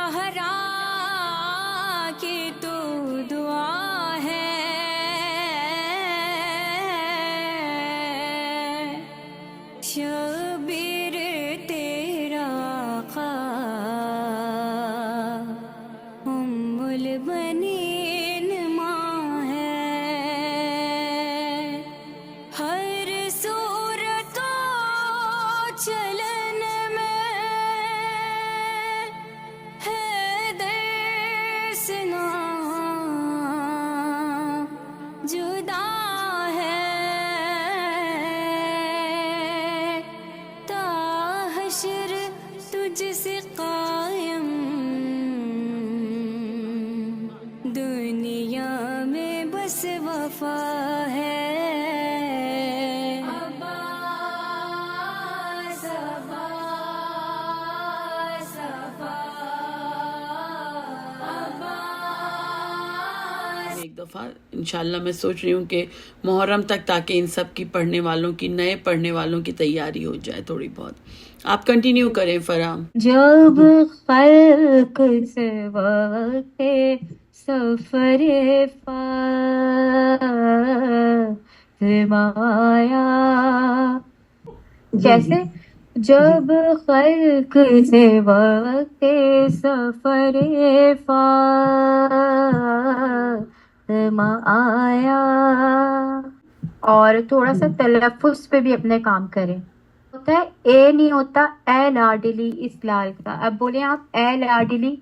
زہرا کی تو دعا ہے، شبیر تیرا آقا ام البنین ماں ہے، ہر صورت و چلن میں ہے درسنا جدا ہے، تا حشر تجھ سے قائم دنیا میں بس وفا ہے۔ ایک دفعہ انشاءاللہ میں سوچ رہی ہوں کہ محرم تک تاکہ ان سب کی پڑھنے والوں کی، نئے پڑھنے والوں کی تیاری ہو جائے تھوڑی بہت۔ آپ کنٹینیو کریں فرام۔ جب خلق سے وقت سفر فاطمہ آیا، جیسے جب خلق سے وقت سفر فاطمہ آیا، اور تھوڑا سا تلفظ پہ بھی اپنے کام کریں، ہوتا ہے اے نہیں ہوتا اے لاڈلی اس لال کا، اب بولیں آپ اے لاڈلی،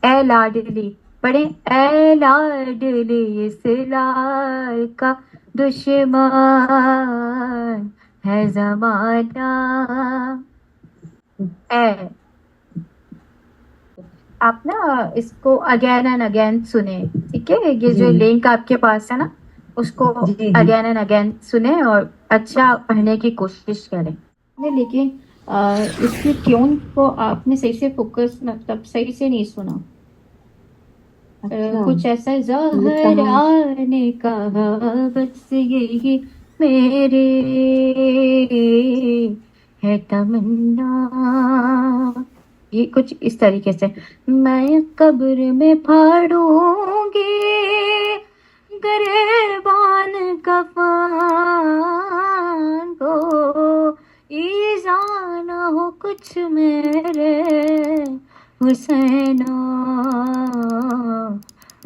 اے لاڈلی پڑھیں، اے لاڈلی اس لال کا دشمن ہے زمانہ، اے آپ نا اس کو اگین اینڈ اگین سنیں، ٹھیک ہے؟ یہ جو لنک آپ کے پاس ہے نا اس کو اگین اینڈ اگین سنیں اور اچھا پڑھنے کی کوشش کریں، لیکن اس کی ٹیون کو آپ نے صحیح سے فوکس مطلب صحیح سے نہیں سنا، کچھ ایسا زہرا نے کہا بس یہی میرے ہے تمنا، یہ کچھ اس طریقے سے، میں قبر میں پھاڑوں گی گریبان کفن کو، ایزا نہ ہو کچھ میرے حسین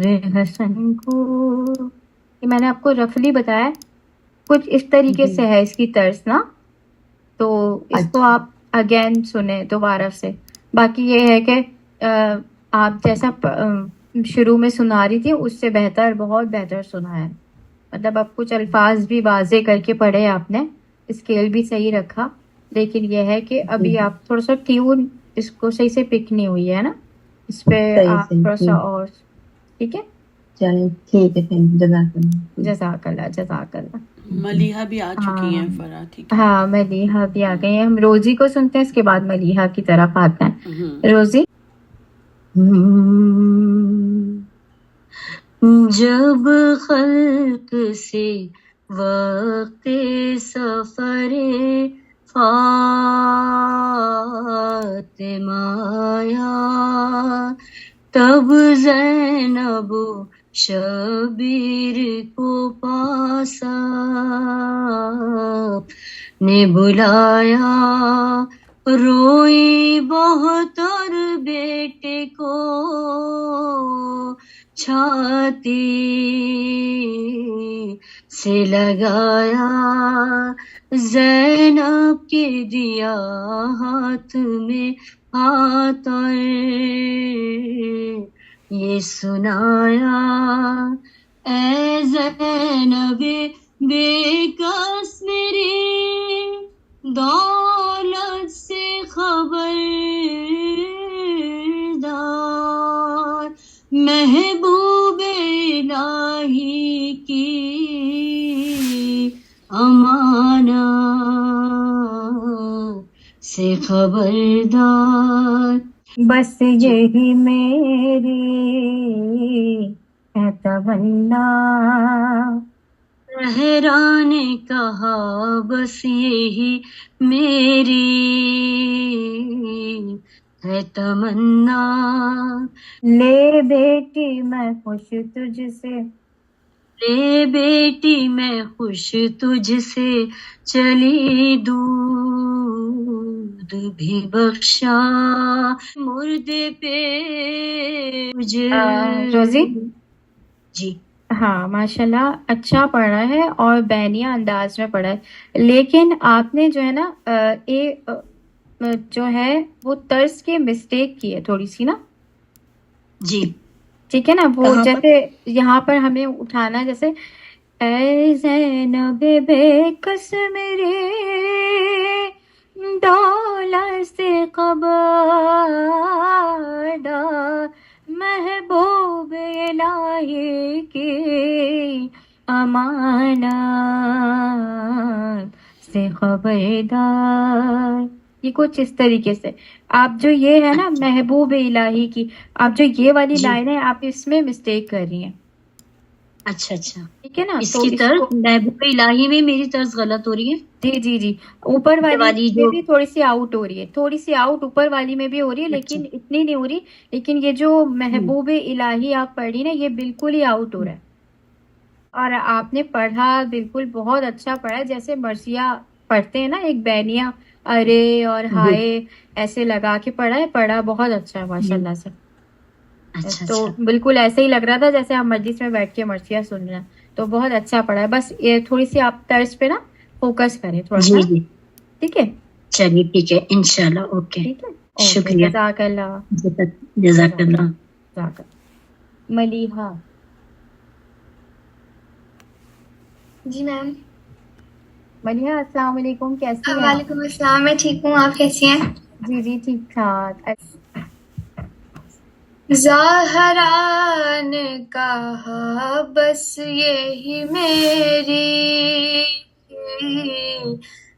رے حسن کو، یہ میں نے آپ کو رفلی بتایا، کچھ اس طریقے سے ہے اس کی طرز نا، تو اس کو آپ اگین سنیں دوبارہ سے، باقی یہ ہے کہ آپ جیسا شروع میں سنا رہی تھی اس سے بہتر، بہت بہتر سنا ہے، مطلب اب کچھ الفاظ بھی واضح کر کے پڑھے آپ نے، اسکیل بھی صحیح رکھا، لیکن یہ ہے کہ ابھی آپ تھوڑا سا ٹیون اس کو صحیح سے پک نہیں ہوئی ہے نا، اس پہ آپ تھوڑا سا اور، ٹھیک ہے؟ چلیں ٹھیک ہے، جزاک اللہ، جزاک اللہ، جزاک اللہ۔ ملیحہ بھی آ چکی ہیں فرا، ٹھیک ہے؟ ہاں ملیحہ بھی آ گئی ہیں، ہم روزی کو سنتے ہیں، اس کے بعد ملیحہ کی طرف آتے ہیں۔ روزی، جب خلق سے وقت سفر فاطمہ آیا، تب زینب شبیر کو پاس نے بلایا، روئی بہت اور بیٹے کو چھاتی سے لگایا، زینب کے دیا ہاتھ میں ہاتھ اور یہ سنایا، اے زینب بے کس میری دولت سے خبردار، محبوب الہی کی امانت سے خبردار، بس یہی میری ہے تمنا، زہرا نے کہا بس یہی میری ہے تمنا، لے بیٹی میں خوش تجھ سے، لے بیٹی میں خوش تجھ سے، چلی دودھ بھی بخشا مردے پہ مجھے. روزی جی ہاں ماشاءاللہ اچھا پڑھا ہے اور بینیہ انداز میں پڑھا ہے، لیکن آپ نے جو ہے نا جو ہے وہ طرز کی مسٹیک کی ہے تھوڑی سی نا، جی ٹھیک ہے نا، وہ کہاں پر؟ جیسے یہاں پر ہمیں اٹھانا جیسے اے زینب بے کس میرے دولت سے خبردار، محبوب الہی کی امانت سے خبردار، یہ کچھ اس طریقے سے آپ جو یہ ہے نا محبوب الہی کی، آپ جو یہ والی جی لائن ہے آپ اس میں مسٹیک کر رہی ہیں، اچھا اچھا، ٹھیک ہے نا، اس تو کی اس طرز کو محبوب الہی میں میری طرز غلط ہو رہی ہے. جی جی جی اوپر یہ والی والی میں جو بھی تھوڑی سی آؤٹ ہو رہی ہے، تھوڑی سی آؤٹ اوپر والی میں بھی ہو رہی ہے اچھا لیکن اتنی نہیں ہو رہی، لیکن یہ جو محبوب الہی آپ پڑھی نا یہ بالکل ہی آؤٹ ہو رہا ہے، اور آپ نے پڑھا بالکل بہت اچھا پڑھا، جیسے مرثیہ پڑھتے ہیں نا ایک بینیہ ارے اور ہائے ایسے لگا کے پڑھا ہے، پڑھا بہت اچھا ہے ماشاء اللہ سے، اچھا تو اچھا. بالکل ایسے ہی لگ رہا تھا جیسے ہم مجلس میں بیٹھ کے مرثیہ سن رہے ہیں، تو بہت اچھا پڑھا ہے، بس یہ تھوڑی سی آپ طرز پہ نا فوکس کریں تھوڑا سا جی نا، جی ٹھیک ہے چلیے ٹھیک ہے انشاءاللہ. اوکے ٹھیک ہے اوکے، شکریہ. جزاک اللہ، جزاک اللہ. جزاک اللہ. ملیحہ جی میم. ملیحہ السلام علیکم، کیسی ہیں آپ؟ وعلیکم السلام، میں ٹھیک ہوں، آپ کیسی ہیں؟ جی جی ٹھیک ٹھاک. زہرا نے کہا بس یہی میری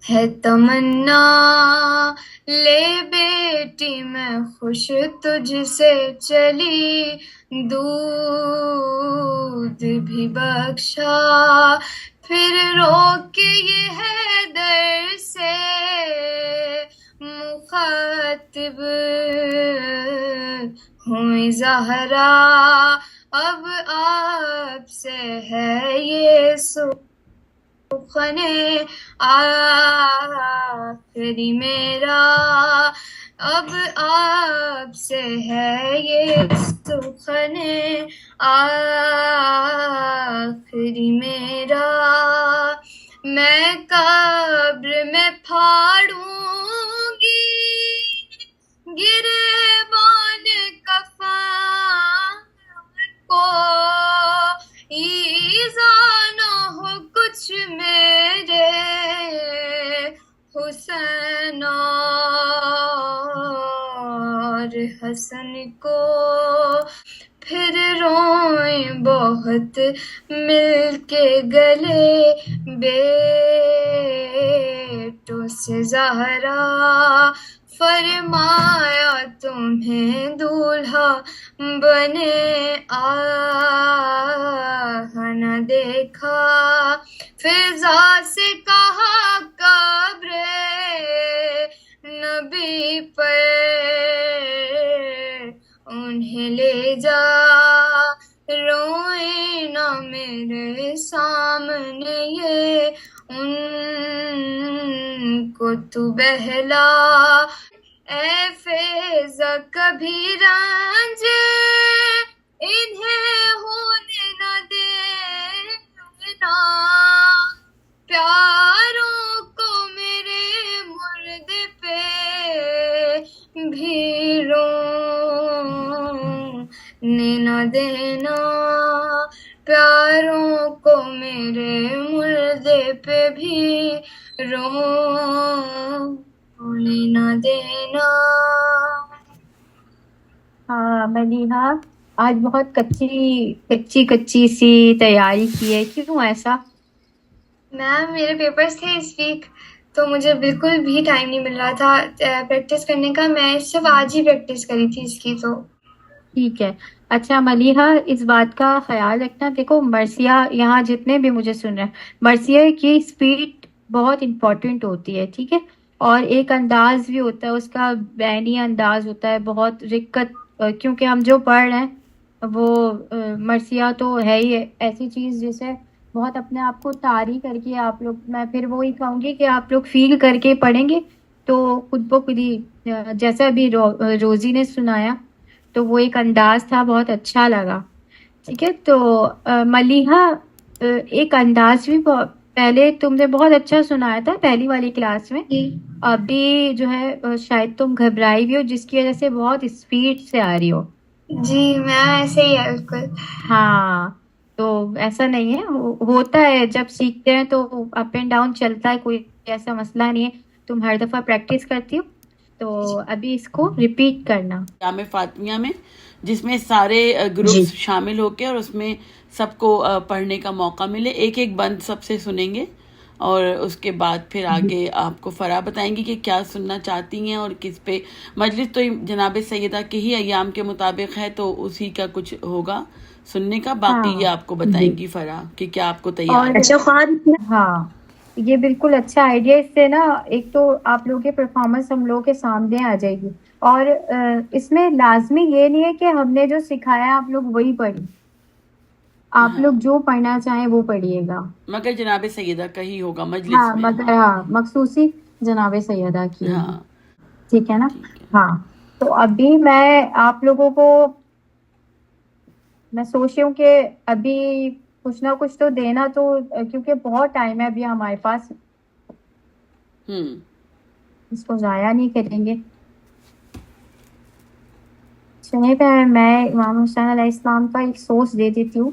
ہے تمنا، لے بیٹی میں خوش تجھ سے، چلی دودھ بھی بخشا، پھر رو کے یہ ہے در سے مخاطب ہوں زہرا، اب آپ سے ہے یہ سخن آخری میرا، اب آپ سے ہے یہ سخن آخری میرا، میں قبر میں پھاڑوں گی گریبان کفن کو، ایذا نہ ہو کچھ میرے حسین اور حسن کو، پھر روئیں بہت مل کے گلے بیٹوں سے زہرا، فرمایا تمہیں دولہا بنے آہ نہ دیکھا، فضا سے کہا قبر نبی پر انہیں لے جا، روئیں نہ میرے سامنے یہ ان کو تو بہلا، اے فیضا کبھی رنج انہیں ہونے نہ دینا، پیاروں کو میرے مردے پہ بھی رونے نہ دینا، پیاروں کو میرے مردے پہ بھی رونے نہ دینا. ہاں ملیحہ آج بہت کچی سی تیاری کی ہے، کیوں ایسا؟ میم میرے پیپرز تھے اس ویک تو مجھے بالکل بھی ٹائم نہیں مل رہا تھا پریکٹس کرنے کا، میں صرف آج ہی پریکٹس کری تھی اس کی. تو ٹھیک ہے اچھا ملیحہ اس بات کا خیال رکھنا، دیکھو مرثیہ یہاں جتنے بھی مجھے سن رہے ہیں، مرثیہ کی اسپیڈ بہت امپورٹنٹ ہوتی ہے، ٹھیک ہے، اور ایک انداز بھی ہوتا ہے اس کا، بینی انداز ہوتا ہے، بہت رقت، کیونکہ ہم جو پڑھ رہے ہیں وہ مرثیہ تو ہے ہی ایسی چیز جسے بہت اپنے آپ کو طاری کر کے آپ لوگ، میں پھر وہی کہوں گی کہ آپ لوگ فیل کر کے پڑھیں گے تو خود بخود ہی، جیسا ابھی روزی نے سنایا تو وہ ایک انداز تھا، بہت اچھا لگا. ٹھیک ہے، تو ملیحہ ایک انداز بھی پہلے تم نے بہت اچھا سنایا تھا پہلی والی کلاس میں، جی ابھی جو ہے شاید تم گھبرائی بھی ہو جس کی وجہ سے بہت اسپیڈ سے آ رہی ہو. جی میم ایسے ہی ہے بالکل. ہاں تو ایسا نہیں ہے، ہوتا ہے جب سیکھتے ہیں تو اپ اینڈ ڈاؤن چلتا ہے، کوئی ایسا مسئلہ نہیں ہے. تم ہر دفعہ پریکٹس کرتی ہو تو ابھی اس کو ریپیٹ کرنا. جامع فاطمیہ میں جس میں سارے گروپس شامل ہو کے اور اس میں سب کو پڑھنے کا موقع ملے. ایک ایک بند سب سے سنیں گے اور اس کے بعد پھر آگے آپ کو فرا بتائیں گی کہ کیا سننا چاہتی ہیں اور کس پہ. مجلس تو جناب سیدہ کے ہی ایام کے مطابق ہے تو اسی کا کچھ ہوگا سننے کا، باقی یہ آپ کو بتائیں گی فرا کہ کیا آپ کو تیار ہے. اچھا خواہد ہاں یہ بالکل اچھا آئیڈیا. اس سے نا ایک تو آپ لوگوں کی پرفارمنس ہم لوگوں کے سامنے آ جائے گی، اور اس میں لازمی یہ نہیں ہے کہ ہم نے جو سکھایا آپ لوگ وہی پڑھی، آپ لوگ جو پڑھنا چاہیں وہ پڑھیے گا، مگر جناب سیدہ کا ہی ہوگا مجلس ہاں میں. مگر ہاں مخصوصی جناب سیدہ کی ہوگی. ہاں ٹھیک ہے نا. ٹھیک ہے. ہاں تو ابھی میں آپ لوگوں کو، میں سوچ رہی ہوں کہ ابھی کچھ نہ کچھ تو دینا، تو کیونکہ بہت ٹائم ہے ابھی ہمارے پاس، اس کو ضائع نہیں کریں گے. سنیں میں امام حسین علیہ السلام کا ایک سوچ دے دیتی ہوں.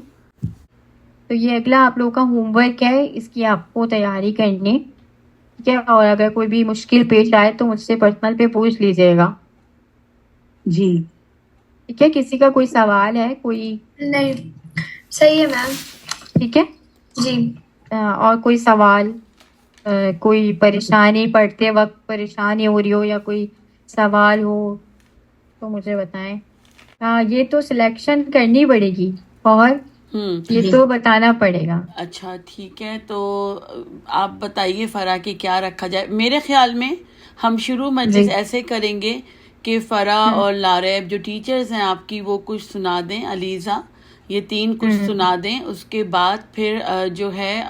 تو یہ اگلا آپ لوگوں کا ہوم ورک ہے، اس کی آپ کو تیاری کرنی. ٹھیک ہے، اور اگر کوئی بھی مشکل پیش آئے تو مجھ سے پرسنل پہ پوچھ لیجیے گا. جی ٹھیک ہے، کسی کا کوئی سوال ہے کوئی؟ نہیں صحیح ہے میم. ٹھیک ہے. جی اور کوئی سوال، کوئی پریشانی پڑھتے وقت پریشانی ہو رہی ہو یا کوئی سوال ہو تو مجھے بتائیں. ہاں یہ تو سلیکشن کرنی پڑے گی اور یہ تو بتانا پڑے گا. اچھا ٹھیک ہے، تو آپ بتائیے فرا کہ کیا رکھا جائے. میرے خیال میں ہم شروع مجلس ایسے کریں گے کہ فرا اور لاریب جو ٹیچرز ہیں آپ کی وہ کچھ سنا دیں، علیزہ یہ تین کچھ سنا دیں. اس کے بعد پھر جو ہے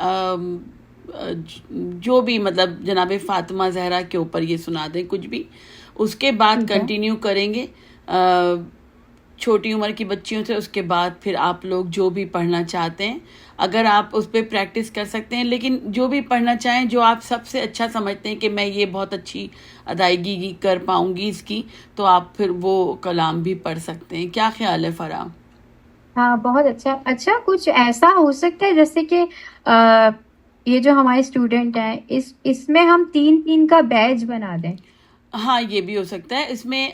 جو بھی مطلب جناب فاطمہ زہرا کے اوپر یہ سنا دیں کچھ بھی. اس کے بعد کنٹینیو کریں گے چھوٹی عمر کی بچیوں سے. اس کے بعد پھر آپ لوگ جو بھی پڑھنا چاہتے ہیں اگر آپ اس پہ پریکٹس کر سکتے ہیں، لیکن جو بھی پڑھنا چاہیں جو آپ سب سے اچھا سمجھتے ہیں کہ میں یہ بہت اچھی ادائیگی کر پاؤں گی اس کی، تو آپ پھر وہ کلام بھی پڑھ سکتے ہیں. کیا خیال ہے فرا؟ ہاں بہت اچھا. اچھا کچھ ایسا ہو سکتا ہے جیسے کہ یہ جو ہمارے اسٹوڈنٹ ہیں اس میں ہم 3 کا بیچ بنا دیں. ہاں یہ بھی ہو سکتا ہے. اس میں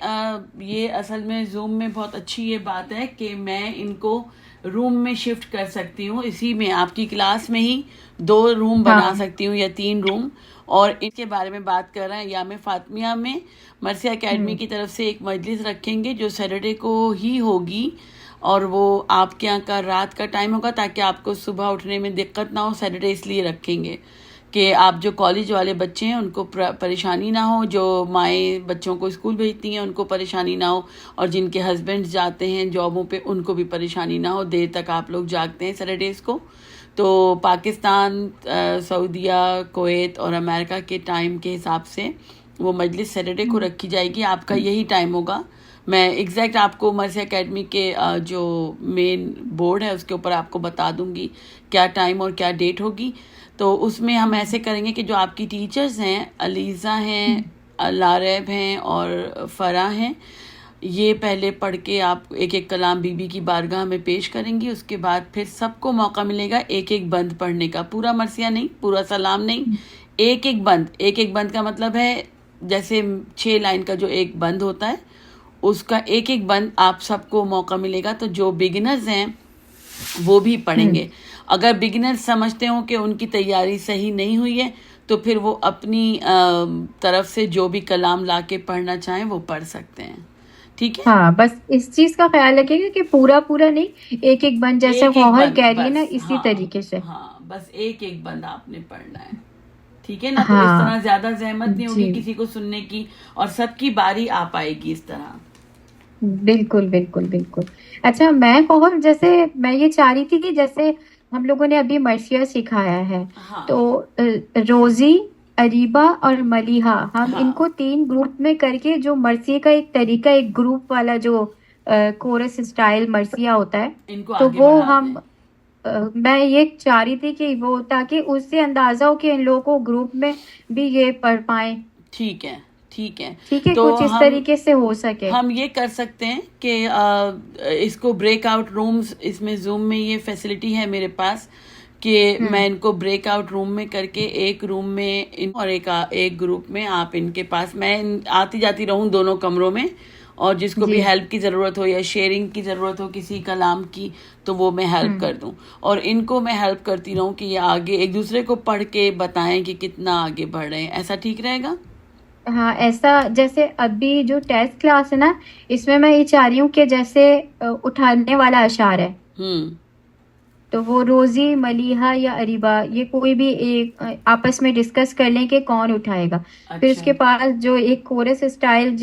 یہ اصل میں زوم میں بہت اچھی یہ بات ہے کہ میں ان کو روم میں شفٹ کر سکتی ہوں، اسی میں آپ کی کلاس میں ہی 2 روم بنا سکتی ہوں یا 3 روم. اور ان کے بارے میں بات کر رہے ہیں ایام فاطمیہ میں مرثیہ اکیڈمی کی طرف سے ایک مجلس رکھیں گے جو سیٹرڈے کو ہی ہوگی، اور وہ آپ کے یہاں کا رات کا ٹائم ہوگا تاکہ آپ کو صبح اٹھنے میں دقت نہ ہو. سیٹرڈے اس لیے رکھیں گے کہ آپ جو کالج والے بچے ہیں ان کو پریشانی نہ ہو، جو مائیں بچوں کو اسکول بھیجتی ہیں ان کو پریشانی نہ ہو، اور جن کے ہسبینڈ جاتے ہیں جابوں پہ ان کو بھی پریشانی نہ ہو. دیر تک آپ لوگ جاگتے ہیں سیٹرڈیز کو. تو پاکستان، سعودیہ، کویت اور امریکہ کے ٹائم کے حساب سے وہ مجلس سیٹرڈے کو رکھی جائے گی. آپ کا یہی ٹائم ہوگا. میں ایگزیکٹ آپ کو مرثیہ اکیڈمی کے جو مین بورڈ ہے اس کے اوپر آپ کو بتا دوں گی کیا ٹائم اور کیا ڈیٹ ہوگی. تو اس میں ہم ایسے کریں گے کہ جو آپ کی ٹیچرز ہیں، علیزہ ہیں، لاریب ہیں اور فرا ہیں، یہ پہلے پڑھ کے آپ ایک ایک کلام بی بی کی بارگاہ میں پیش کریں گی. اس کے بعد پھر سب کو موقع ملے گا ایک ایک بند پڑھنے کا. پورا مرثیہ نہیں، پورا سلام نہیں، ایک ایک بند. ایک ایک بند کا مطلب ہے جیسے 6 لائن کا جو ایک بند ہوتا ہے اس کا ایک ایک بند آپ سب کو موقع ملے گا. تو جو بگنرز ہیں وہ بھی پڑھیں گے. اگر بگنر سمجھتے ہوں کہ ان کی تیاری صحیح نہیں ہوئی ہے تو پھر وہ اپنی طرف سے جو بھی کلام لا کے پڑھنا چاہیں وہ پڑھ سکتے ہیں. ٹھیک ہے. ہاں بس اس چیز کا خیال رکھے گا کہ پورا نہیں، ایک ایک بند جیسے ایک ایک گوہر بند کہہ رہی ہے نا بس. اسی ہاں طریقے سے. ہاں بس ایک ایک بند آپ نے پڑھنا ہے. ٹھیک ہے نا. تو اس طرح زیادہ زحمت نہیں ہوگی کسی کو سننے کی, اور سب کی باری آ پائے گی اس طرح. بالکل بالکل بالکل. اچھا میں کہوں, جیسے میں یہ چاہ رہی تھی کہ جیسے ہم لوگوں نے ابھی مرثیہ سکھایا ہے, تو روزی, اریبہ اور ملیحہ, ہم ان کو 3 گروپ میں کر کے جو مرثیے کا ایک طریقہ, ایک گروپ والا جو کورس اسٹائل مرثیہ ہوتا ہے, تو وہ ہم میں یہ چاہ رہی تھی کہ وہ, تاکہ اس سے اندازہ ہو کہ ان لوگوں کو گروپ میں بھی یہ پڑھ پائیں. ٹھیک ہے ٹھیک ہے. ٹھیک ہے, تو کچھ اس طریقے سے ہو سکے. ہم یہ کر سکتے ہیں کہ اس کو بریک آؤٹ رومز, اس میں زوم میں یہ فیسلٹی ہے میرے پاس کہ میں ان کو بریک آؤٹ روم میں کر کے ایک روم میں اور ایک گروپ میں آپ ان کے پاس, میں آتی جاتی رہوں دونوں کمروں میں, اور جس کو بھی ہیلپ کی ضرورت ہو یا شیئرنگ کی ضرورت ہو کسی کلام کی, تو وہ میں ہیلپ کر دوں, اور ان کو میں ہیلپ کرتی رہوں کہ یہ آگے ایک دوسرے کو پڑھ کے بتائیں کہ کتنا آگے بڑھ رہے ہیں. ایسا ٹھیک رہے گا؟ ہاں, ایسا جیسے ابھی جو ٹیسٹ کلاس ہے نا, اس میں یہ چاہ رہی ہوں کہ جیسے اٹھانے والا اشعار ہے, تو وہ روزی, ملیحہ یا اریبہ, یہ کوئی بھی ایک آپس میں ڈسکس کر لیں کہ کون اٹھائے گا. پھر اس کے پاس جو ایک کورس اسٹائل,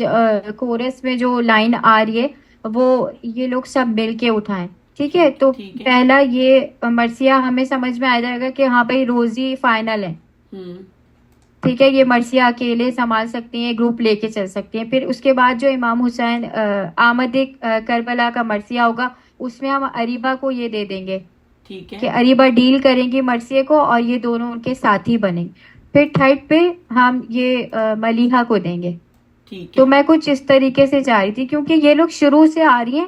کورس میں جو لائن آ رہی ہے, وہ یہ لوگ سب مل کے اٹھائیں. ٹھیک ہے, تو پہلا یہ مرثیہ ہمیں سمجھ میں آ جائے گا کہ ہاں بھائی روزی فائنل ہے. ٹھیک ہے, یہ مرثیہ اکیلے سنبھال سکتی ہیں, گروپ لے کے چل سکتی ہیں. پھر اس کے بعد جو امام حسین آمد کربلا کا مرثیہ ہوگا, اس میں ہم اریبہ کو یہ دے دیں گے کہ اریبہ ڈیل کریں گی مرثیے کو, اور یہ دونوں ان کے ساتھی بنیں گے. پھر تھرڈ پہ ہم یہ ملیحہ کو دیں گے. تو میں کچھ اس طریقے سے چاہ رہی تھی, کیونکہ یہ لوگ شروع سے آ رہی ہیں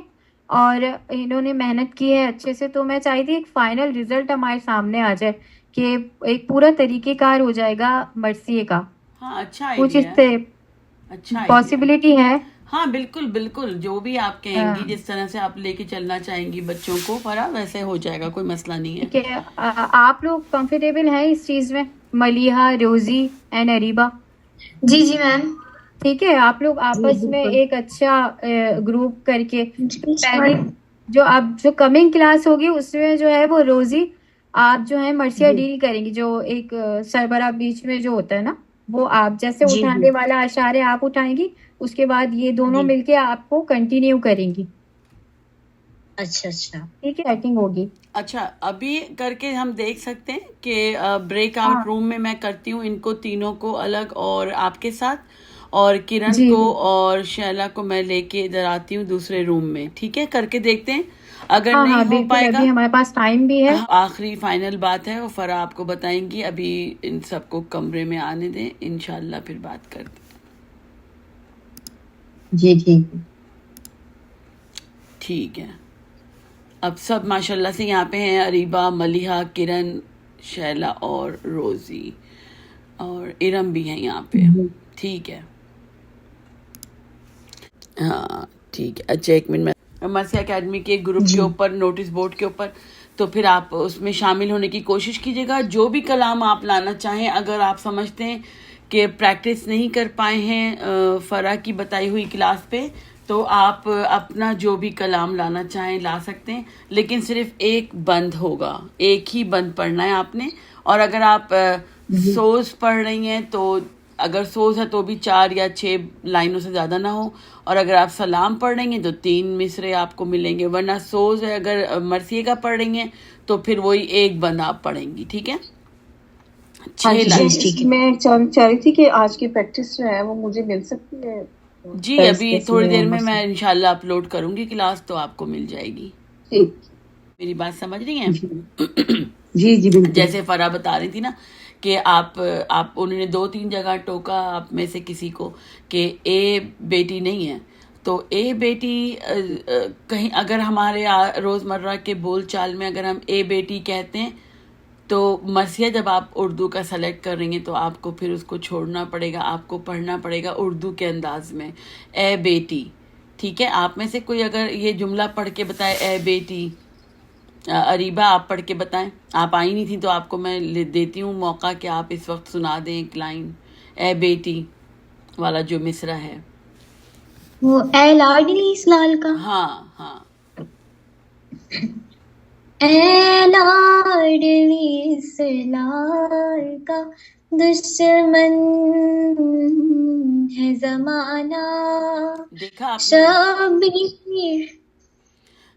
اور انہوں نے محنت کی ہے اچھے سے, تو میں چاہتی تھی ایک فائنل ریزلٹ ہمارے سامنے آ جائے کہ ایک پورا طریقہ کار ہو جائے گا مرثیے کا. اچھا کچھ اس سے پاسبلٹی ہے. ہاں بالکل بالکل, جو بھی آپ کہیں گی, جس طرح سے آپ لے کے چلنا چاہیں گی بچوں کو فرا, ویسے ہو جائے گا, کوئی مسئلہ نہیں ہے. کہ آپ لوگ کمفرٹیبل ہیں اس چیز میں, ملیحہ, روزی اینڈ اریبہ؟ جی جی میم. ٹھیک ہے, آپ لوگ آپس میں ایک اچھا گروپ کر کے, پہلے جو اب جو کمنگ کلاس ہوگی اس میں جو ہے وہ روزی آپ جو ہے مرثیہ ڈیل کریں گی, جو ایک سربراہ بیچ میں جو ہوتا ہے نا, وہ آپ جیسے اٹھانے والا اشعار آپ اٹھائیں گی, اس کے بعد یہ دونوں مل کے آپ کو کنٹینیو کریں گی. اچھا اچھا ٹھیک ہے, سیٹنگ ہوگی. اچھا, ابھی کر کے ہم دیکھ سکتے ہیں کہ بریک آؤٹ روم میں کرتی ہوں ان کو تینوں کو الگ, اور آپ کے ساتھ, اور کرن کو اور شیلا کو میں لے کے ادھر آتی ہوں دوسرے روم میں. ٹھیک ہے, کر کے دیکھتے ہیں. اگر نہیں ہو پائے گا, ہمارے پاس ٹائم بھی ہے. آخری فائنل بات ہے, وہ فرا آپ کو بتائیں گی. ابھی ان سب کو کمرے میں آنے دیں, انشاءاللہ پھر بات کرتے. جی ٹھیک ٹھیک ہے. اب سب ماشاءاللہ سے یہاں پہ ہیں, اریبہ, ملیحہ, کرن, شیلا اور روزی, اور ارم بھی ہیں یہاں پہ. ٹھیک ہے, ہاں ٹھیک ہے. اچھا ایک منٹ, میں مرثیہ اکیڈمی کے گروپ کے اوپر, نوٹس بورڈ کے اوپر, تو پھر آپ اس میں شامل ہونے کی کوشش کیجیے گا. جو بھی کلام آپ لانا چاہیں, اگر آپ سمجھتے ہیں کہ پریکٹس نہیں کر پائے ہیں فرا کی بتائی ہوئی کلاس پہ, تو آپ اپنا جو بھی کلام لانا چاہیں لا سکتے ہیں, لیکن صرف ایک بند ہوگا, ایک ہی بند پڑھنا ہے آپ نے. اور اگر آپ سوز پڑھ رہی ہیں, تو اگر سوز ہے تو بھی 4 یا 6 لائنوں سے زیادہ نہ ہو, اور اگر آپ سلام پڑھ رہی ہیں تو 3 مصرے آپ کو ملیں گے. ورنہ سوز ہے اگر مرثیے کا پڑھ رہی ہیں تو پھر وہی ایک بند آپ پڑھیں گی. ٹھیک ہے, 6 لائن. میں چاہ رہی تھی کہ آج کی پریکٹس جو ہے وہ مجھے مل سکتی ہے. جی ابھی تھوڑی دیر میں انشاءاللہ اپلوڈ کروں گی کلاس, تو آپ کو مل جائے گی. میری بات سمجھ رہی ہیں؟ جی جی بالکل. جیسے فرا بتا رہی تھی نا کہ آپ انہوں نے 2-3 جگہ ٹوکا آپ میں سے کسی کو کہ اے بیٹی نہیں ہے. تو اے بیٹی کہیں اگر ہمارے روزمرہ کے بول چال میں اگر ہم اے بیٹی کہتے ہیں, تو مرثیہ جب آپ اردو کا سلیکٹ کر رہی ہیں تو آپ کو پھر اس کو چھوڑنا پڑے گا, آپ کو پڑھنا پڑے گا اردو کے انداز میں, اے بیٹی. ٹھیک ہے, آپ میں سے کوئی اگر یہ جملہ پڑھ کے بتائے, اے بیٹی. اریبہ آپ پڑھ کے بتائیں, آپ آئی نہیں تھی تو آپ کو میں دیتی ہوں موقع کہ آپ اس وقت سنا دیں ایک لائن, اے بیٹی والا جو مصرع ہے. وہ اے لاڈلی اس لال کا. ہاں ہاں, اے لاڈلی اس لال کا دشمن ہے زمانہ دیکھا آپ نے شبیر.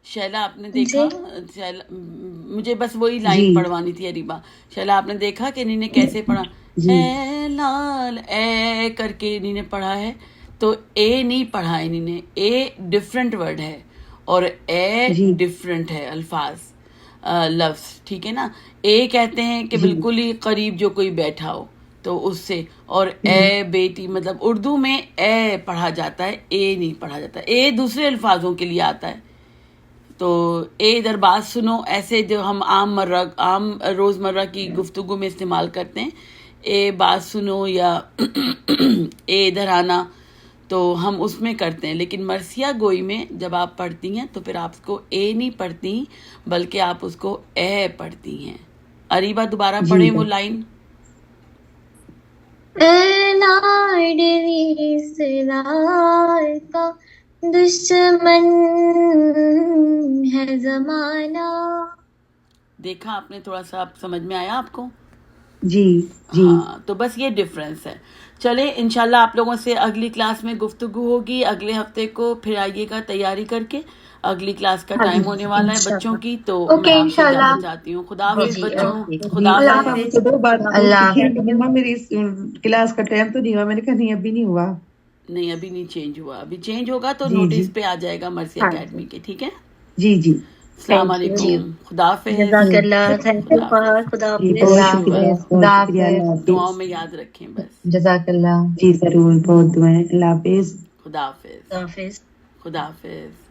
شیلا آپ نے دیکھا مجھے بس وہی لائن پڑھوانی تھی اریبا. شیلا آپ نے دیکھا کہ انہیں نے کیسے پڑھا, اے لال اے کر کے انہیں نے پڑھا ہے, تو اے نہیں پڑھا انہیں نے, اے ڈفرنٹ ورڈ ہے اور اے ڈفرنٹ ہے الفاظ لفظ, ٹھیک ہے نا. اے کہتے ہیں کہ بالکل ہی قریب جو کوئی بیٹھا ہو تو اس سے, اور اے بیٹی مطلب اردو میں اے پڑھا جاتا ہے, اے نہیں پڑھا جاتا. اے دوسرے الفاظوں کے لیے آتا ہے. تو اے ادھر بات سنو ایسے جو ہم عام روزمرہ کی گفتگو میں استعمال کرتے ہیں, اے بات سنو یا اے ادھر آنا, تو ہم اس میں کرتے ہیں. لیکن مرثیہ گوئی میں جب آپ پڑھتی ہیں تو پھر آپ اس کو اے نہیں پڑھتی بلکہ آپ اس کو اے پڑھتی ہیں. اریبا دوبارہ پڑھیں وہ لائن. اے لاڈلی سلال کا دشمن ہے زمانہ. دیکھا آپ نے, تھوڑا سا سمجھ میں آیا آپ کو؟ جی ہاں, تو بس یہ ڈفرینس ہے. چلے انشاءاللہ آپ لوگوں سے اگلی کلاس میں گفتگو ہوگی اگلے ہفتے کو. پھر آئیے گا تیاری کر کے, اگلی کلاس کا ٹائم ہونے والا ہے بچوں کی, تو میں آپ سے جانا چاہتی ہوں. خدا حافظ بچوں, خدا حافظ. دو بار اللہ میری کلاس کا ٹائم تو نہیں ہوا, میں نے کہا نہیں ابھی نہیں ہوا. نہیں ابھی نہیں چینج ہوا, ابھی چینج ہوگا تو نوٹس پہ آ جائے گا مرثیہ اکیڈمی کے, ٹھیک ہے. جی السلام علیکم, خدا حافظ. جزاک اللہ, تھینک یو فار, خدا حافظ, خدا حافظ, دعاؤں میں یاد رکھیں بس. جزاک اللہ, جی ضرور, بہت دعائیں. اللہ حافظ. خدا حافظ. خدا حافظ. خدا حافظ.